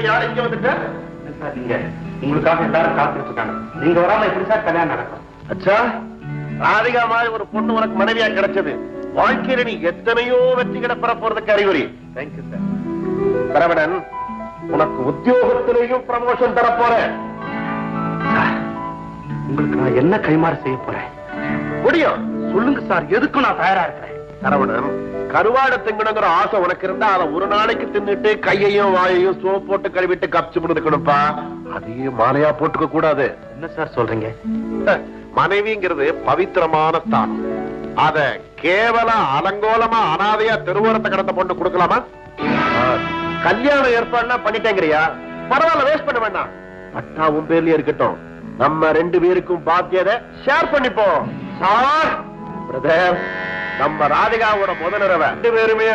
யார் இங்க வந்துட்ட? நீங்க உங்களுக்காக எல்லாரும் காத்துட்டு இருக்காங்க. நீங்க வராம எப்படி சார் கல்யாணம் நடக்கும்? அச்சா, ராதிகா மாதிரி ஒரு பொண்ணு உனக்கு மனைவியா கிடைச்சது வாழ்க்கையில நீ எத்தனையோ வெற்றிகளை பெற போறதுக்கு அறிகுறி. Thank you sir. சரவணன், உனக்கு உத்தியோகத்திலேயும் ப்ரமோஷன் தர போறேன். உங்களுக்கு நான் என்ன கைமாறு செய்ய போறேன்? முடியும், சொல்லுங்க சார். எதுக்கும் நான் தயாரா இருக்கிறேன். சரவணன், கருவாடு திங்கணுங்கிற ஆசை உனக்கு இருந்தா அதை ஒரு நாளைக்கு தின்னுட்டு கையையும் வாயையும் சோப் போட்டு கழுவிட்டு கப்சு இருக்கணும்ப்பா. அதையும் மாலையா போட்டுக்க கூடாது. என்ன சார் சொல்றீங்க? மனைவிங்கிறது பவித்திரமான ஸ்தானம். அத கேவல அலங்கோலமா அனாதையா தெருவோரத்தை கடத்த பொண்ணு கொடுக்கலாமா? கல்யாணம் ஏற்பாடுனா பண்ணிட்டேங்கிறியா? பரவாயில்ல, வேஸ்ட் பண்ண வேண்டாம். பட்டா உன் பேர்லயே இருக்கட்டும். நம்ம 2 பேருக்கும் பாக்கியதை ஷேர் பண்ணிப்போம். சார் பிரதர், நம்ம ராதிகாவோட முதலிரவ 2 பேருமே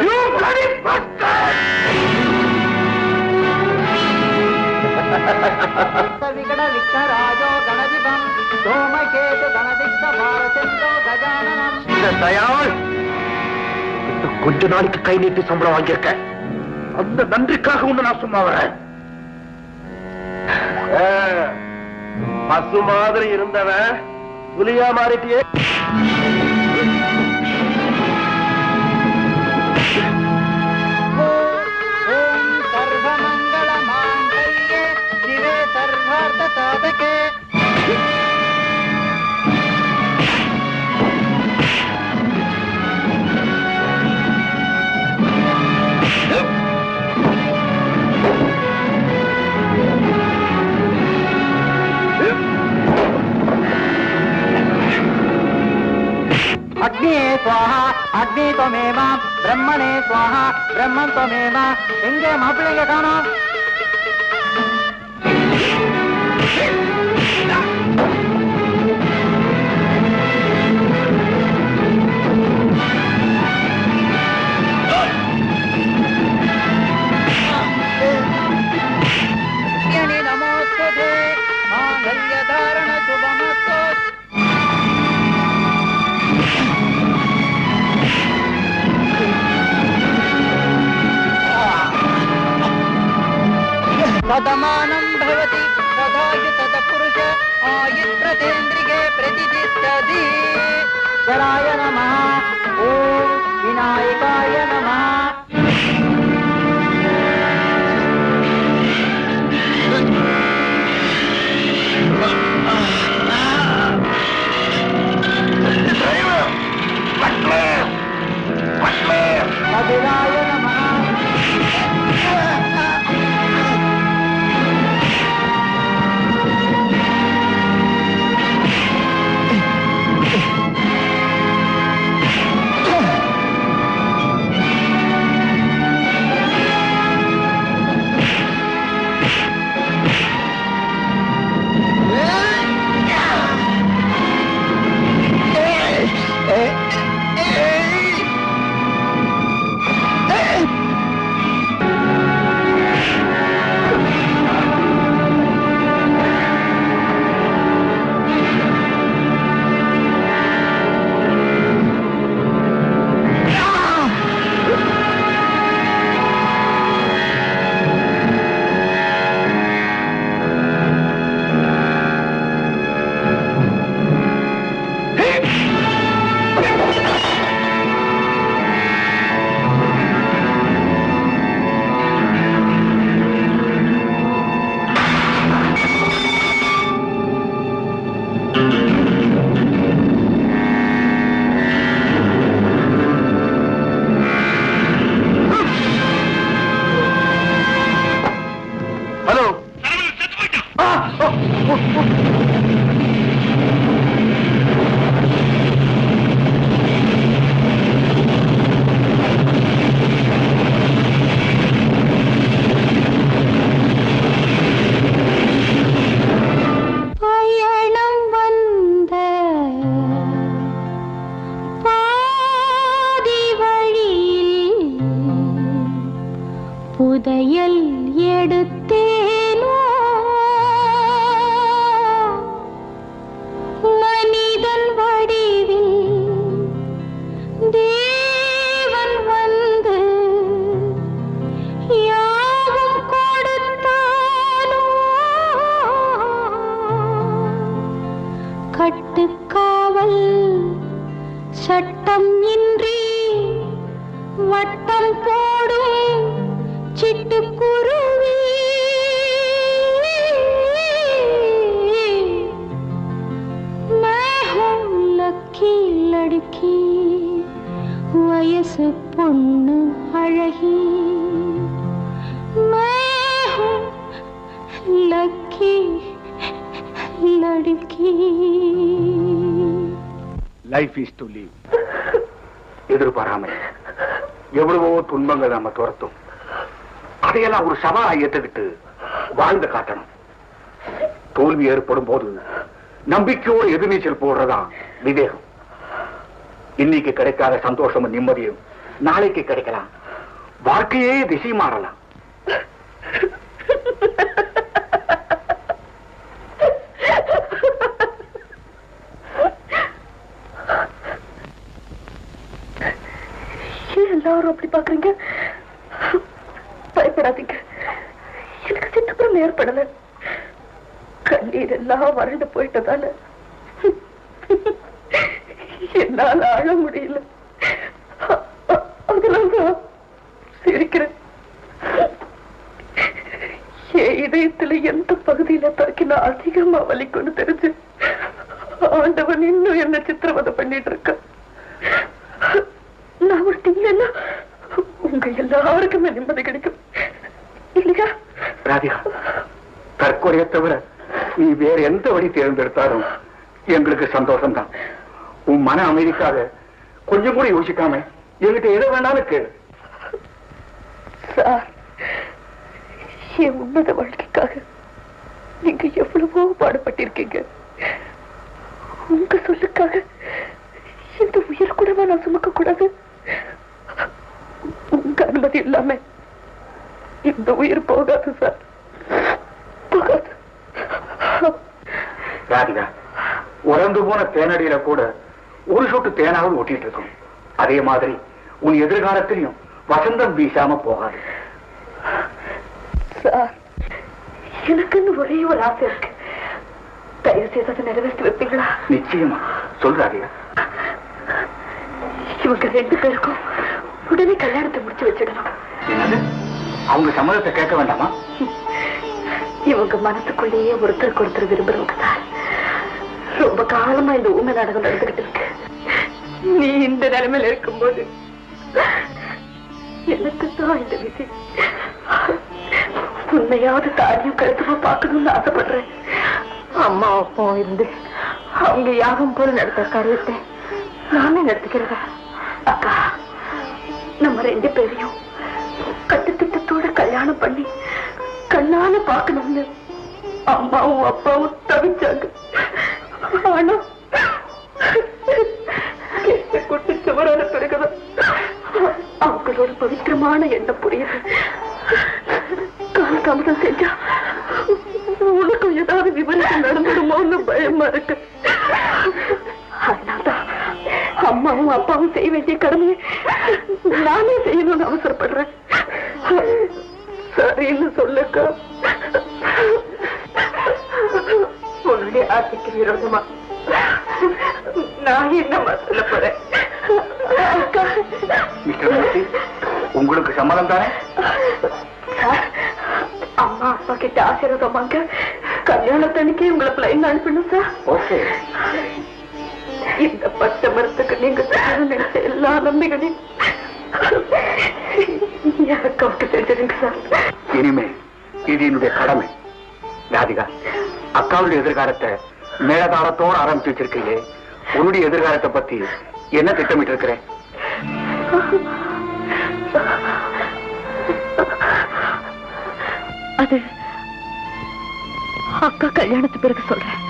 கொஞ்ச நாளைக்கு கை நீட்டி சம்பளம் வாங்கியிருக்க. அந்த நன்றிக்காக ஒண்ணு நான் சும்மா வரேன். பசு மாதிரி இருந்தவன் புலியா மாறிட்டியே. अग्नि स्वाहा अग्नि त्वमेव ब्रह्मणे स्वाहा ब्रह्मं त्वमेव எங்கே மாப்பிள்ளைங்க காணோம்? நமோஸ்துதே மாங்கல்ய தாரண சுபமஸ்து. सदमानं भवति तदायु तत्पुरुष आयुष्प्रतेन्द्रिये प्रतिष्ठति. कराय नमः. ओम विनायकाय नमः. अभिराय नमः. கட்டுக்காவல் சட்டம் இன்றி வட்டம் போடும் சிட்டுக்குருவி லக்கி லடுக்கி வயசு பொண்ணு அழகி லக்கி லடுக்கி. Life is to live. எதிர்பாராமல் எவ்வளவோ துன்பங்கள் நம்ம துரத்தும். அதையெல்லாம் ஒரு சவாலை ஏற்றுக்கிட்டு வாழ்ந்து காட்டணும். தோல்வி ஏற்படும் போது நம்பிக்கையோடு எதிர்நீச்சல் போடுறதான் விவேகம். இன்னைக்கு கிடைக்காத சந்தோஷமும் நிம்மதியும் நாளைக்கு கிடைக்கலாம். வாழ்க்கையே திசை மாறலாம். எல்லாரும் அப்படி பாக்குறீங்க? பயப்படாதீங்க, எனக்கு சித்தப்புறம் ஏற்படல. கண்ணீர் எல்லாம் வறண்டு போயிட்டதால என்னால அழ முடியல. அதெல்லாம் சிரிக்கிறேன். என் இதயத்துல எந்த பகுதியில தாக்கினா அதிகமா வலிக்குன்னு தெரிஞ்சு ஆண்டவன் இன்னும் என்ன சித்திரவதை பண்ணிட்டு இருக்க. நான் ஒரு இல்லைன்னா உங்க எல்லாருக்குமே நிம்மதி கிடைக்கும் இல்லையா? ராதிகா, தற்கொலையை தவிர நீ வேற எந்த வழி தேர்ந்தெடுத்தாலும் எங்களுக்கு சந்தோஷம் தான். உன் மன அமைதிக்காக கொஞ்சம் கூட யோசிக்காம என்கிட்ட எதை வேணாலும் கேளு. சார், என் உன்னத வாழ்க்கைக்காக நீங்க எவ்வளவோ பாடுபட்டிருக்கீங்க. உங்க சொல்லுக்காக இந்த உயிர் கூடவா நான் சுமக்க கூடாது? உங்க அனுமதி இல்லாம இந்த உயிர் போகாது சார், போகாது. ராதிகா, உறந்து போன தேனடியில கூட ஒரு சொட்டு தேனாவது ஒட்டிட்டு இருக்கும். அதே மாதிரி உன் எதிர்காலத்திலையும் வசந்தம் வீசாம போகாது. சார், எனக்குன்னு ஒரே ஒரு ஆசை இருக்கு. தயவு செய்து அதை நிறைவேற்றி வைப்பீங்களா? நிச்சயமா. சொல்றாதிகா. இவங்க 2 பேருக்கும் உடனே கல்யாணத்தை முடிச்சு வச்சிடணும். என்னது? அவங்க சம்மதத்தை கேட்க வேண்டாமா? இவங்க மனசுக்குள்ளேயே ஒருத்தருக்கு ஒருத்தர் விரும்புறவங்க தான். ரொம்ப காலமா இந்த ஊமை நாடகம் நடந்துகிட்டு இருக்கு. நீ இந்த நிலைமையில இருக்கும்போது எனக்கு தான் இந்த விதி. உண்மையாவது தாரியும் கருத்துமா பார்க்கணும்னு ஆசைப்படுறேன். அம்மா அப்பாவும் இருந்து அவங்க யாகம் போல நடத்த காரியத்தை நானே நடத்திக்கிறதா? அக்கா, நம்ம 2 பேரையும் கட்டுத்திட்டத்தோட கல்யாணம் பண்ணி கண்ணால பார்க்கணும்னு அம்மாவும் அப்பாவும் தவிச்சாங்க. ஆனா குட்டி சுவரான பிறகுதான் அவங்களோட பவித்திரமான எண்ணம் புரியுது. காலதாமதம் செஞ்சா உனக்கும் ஏதாவது விபரீதம் நடந்துடுமோன்னு பயமா இருக்கு. அதனால்தான் அம்மாவும் அப்பாவும் செய்ய வேண்டிய கடமையை நானே செய்யணும்னு அவசரப்படுறேன். சரின்னு சொல்லுக்கா. உன்னுடைய ஆசைக்கு விரோதமா நான் என்னமா சொல்ல போறேன்? உங்களுக்கு சம்மதம் தானே? அம்மா அப்பா கிட்ட ஆசீர்வாதமாங்க கல்யாணத்தன்னைக்கு உங்களை பிளைன் அனுப்பணும் சார். ஓகே. இந்த பட்ட மரத்துக்கு நீங்க நினைச்ச எல்லா நம்பிக்கையும் எனக்கு செஞ்சிருங்க சார். இனிமே இது என்னுடைய கடமை. ராதிகா, அக்காவுடைய எதிர்காலத்தை மேலதாளத்தோடு ஆரம்பிச்சு வச்சிருக்கீங்க. உன்னுடைய எதிர்காலத்தை பத்தி என்ன திட்டமிட்டு இருக்கிறேன்? அது அக்கா கல்யாணத்து பிறகு சொல்றேன்.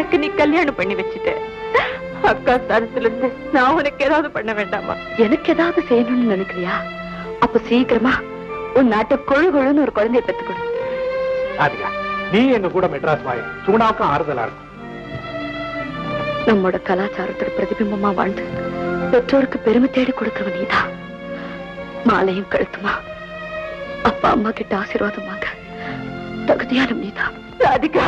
எனக்கு நீ கல்யாணம் பண்ணி வச்சுட்ட. அக்கா ஸ்தானத்துல இருந்து நான் உனக்கு ஏதாவது பண்ண வேண்டாமா? எனக்கு ஏதாவது செய்யணும்னு நினைக்கிறியா? அப்ப சீக்கிரமா உன் நாட்டு கொழு கொழுன்னு ஒரு குழந்தைய பெற்றுக்கொடு. ராதிகா, நீ எங்க கூட மெட்ராஸ் வாய, சுகுணாவுக்கும் ஆறுதலா இருக்கும். நம்மோட கலாச்சாரத்தோட பிரதிபிம்பமா வாழ்ந்து பெற்றோருக்கு பெருமை தேடி கொடுக்கிறவ நீதான். மாலையும் கழுத்துமா அப்பா அம்மா கிட்ட ஆசீர்வாதம் வாங்க தகுதியான நீதான். ராதிகா,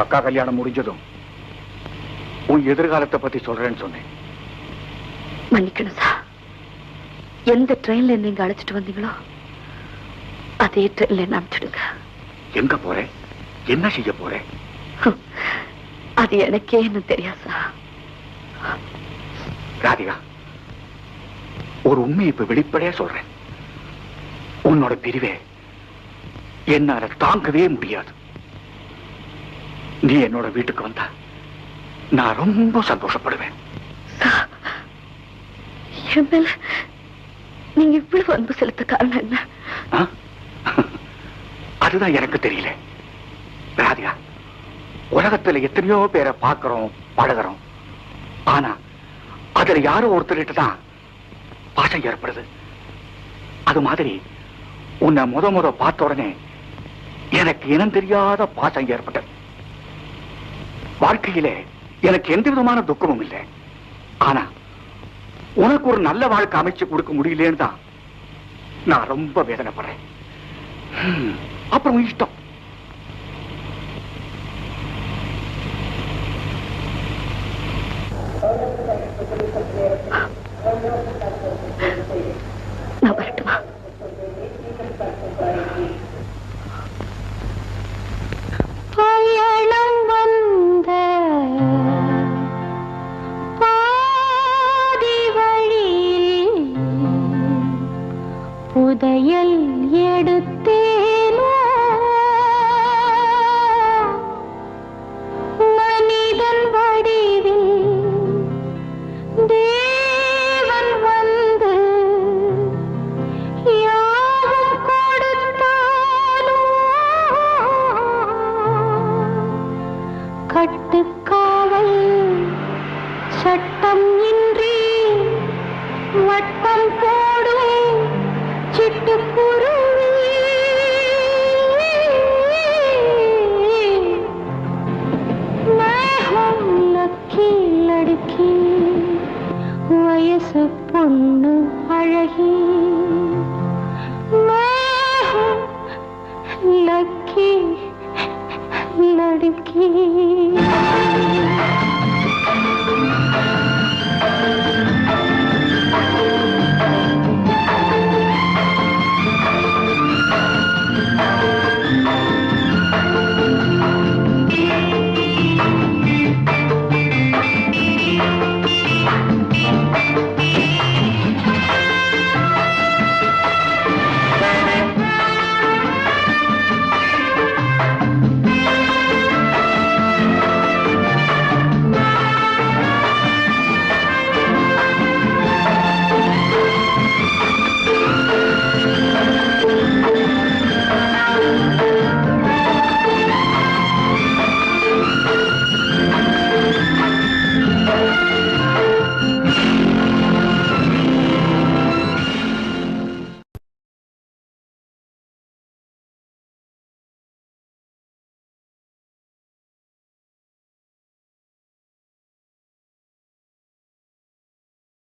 அக்கா கல்யாணம் முடிஞ்சதும் உன் எதிர்காலத்தை பத்தி சொல்றேன்னு சொன்னேன். மன்னிக்கணும் சார். எந்த ட்ரெயின்ல நீங்க அழைச்சிட்டு வந்தீங்களோ அதே ட்ரெயின்ல என்ன அனுப்பிச்சிடுங்க. எங்க போறேன், என்ன செய்ய போறேன்? அது எனக்கே என்ன தெரியாது சார். ராதிகா, ஒரு உண்மையை இப்ப வெளிப்படையா சொல்றேன். உன்னோட பிரிவே என்னால தாங்கவே முடியாது. நீ என்னோட வீட்டுக்கு வந்தா நான் ரொம்ப சந்தோஷப்படுவேன். என் மேல நீங்க இவ்வளவு அன்பு செலுத்த காரணம் என்ன? அதுதான் எனக்கு தெரியல. ராதிகா, உலகத்துல எத்தனையோ பேரை பார்க்கிறோம், பழகிறோம். ஆனா அதுல யாரோ ஒருத்தர்கிட்ட தான் பாசம் ஏற்படுது. அது மாதிரி உன்னை முத பார்த்த உடனே எனக்கு இனம் தெரியாத பாசம் ஏற்பட்டது. வாழ்க்கையிலே எனக்கு எந்த விதமான துக்கமும் இல்லை. ஆனா உனக்கு ஒரு நல்ல வாழ்க்கை அமைச்சு கொடுக்க முடியலன்னு தான் நான் ரொம்ப வேதனைப்படுறேன். அப்புறம் இஷ்டம். நான் வரட்டுமா? பயணம் வந்த பாதி வழியில் புதையல் எடுத்தேனோ மனிதன் வடிவில் தேவன் வந்து யாவும் கொடுத்தானோ கட்டுக்காவல் சட்டம் இன்றி வட்டம் போடும் சிட்டுக்குருவி மேகம் லக்கி லடுக்கி வயசு பொண்ணு அழகி மேகம் லக்கி लड़की